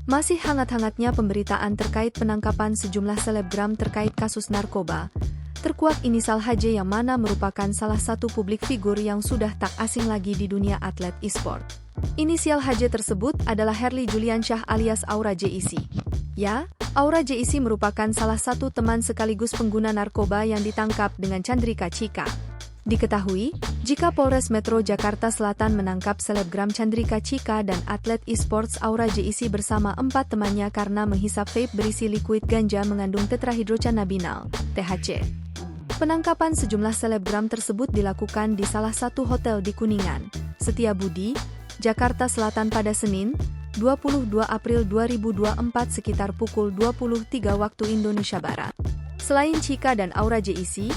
Masih hangat-hangatnya pemberitaan terkait penangkapan sejumlah selebgram terkait kasus narkoba. Terkuak inisial HJ yang mana merupakan salah satu publik figur yang sudah tak asing lagi di dunia atlet e-sport. Inisial HJ tersebut adalah Herly Juliansyah alias Aura JEC. Ya, Aura JEC merupakan salah satu teman sekaligus pengguna narkoba yang ditangkap dengan Chandrika Chika. Diketahui, jika Polres Metro Jakarta Selatan menangkap selebgram Chandrika Chika dan atlet e-sports Aura JEC bersama 4 temannya karena menghisap vape berisi liquid ganja mengandung tetrahidrocannabinol, THC. Penangkapan sejumlah selebgram tersebut dilakukan di salah satu hotel di Kuningan, Setiabudi, Jakarta Selatan pada Senin, 22 April 2024 sekitar pukul 23 waktu Indonesia Barat. Selain Chika dan Aura JEC,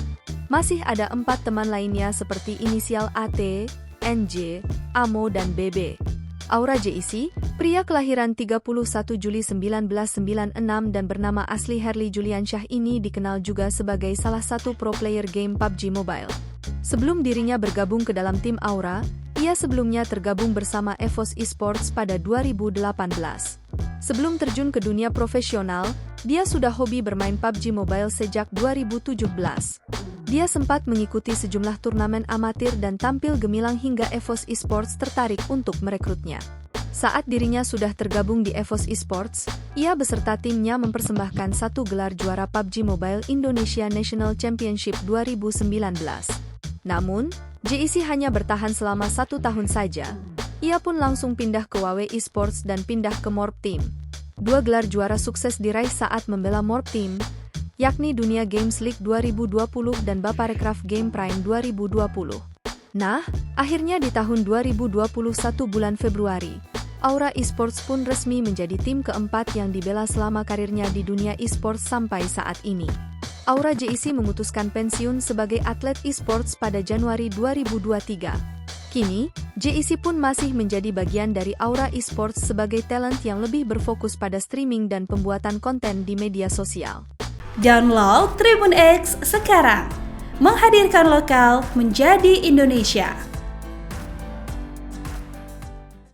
masih ada 4 teman lainnya seperti inisial AT, NJ, Amo dan BB. Aura JEC, pria kelahiran 31 Juli 1996 dan bernama asli Herly Juliansyah ini dikenal juga sebagai salah satu pro player game PUBG Mobile. Sebelum dirinya bergabung ke dalam tim Aura, ia sebelumnya tergabung bersama EVOS Esports pada 2018. Sebelum terjun ke dunia profesional, dia sudah hobi bermain PUBG Mobile sejak 2017. Dia sempat mengikuti sejumlah turnamen amatir dan tampil gemilang hingga EVOS Esports tertarik untuk merekrutnya. Saat dirinya sudah tergabung di EVOS Esports, ia beserta timnya mempersembahkan satu gelar juara PUBG Mobile Indonesia National Championship 2019. Namun, JEC hanya bertahan selama 1 tahun saja. Ia pun langsung pindah ke WoW Esports dan pindah ke Morp Team. 2 gelar juara sukses diraih saat membela Morp Team, yakni Dunia Games League 2020 dan Baparecraft Game Prime 2020. Nah, akhirnya di tahun 2021 bulan Februari, Aura Esports pun resmi menjadi tim keempat yang dibela selama karirnya di dunia esports sampai saat ini. Aura JEC memutuskan pensiun sebagai atlet esports pada Januari 2023. Kini, JEC pun masih menjadi bagian dari Aura Esports sebagai talent yang lebih berfokus pada streaming dan pembuatan konten di media sosial. Download Tribun X sekarang, menghadirkan lokal menjadi Indonesia.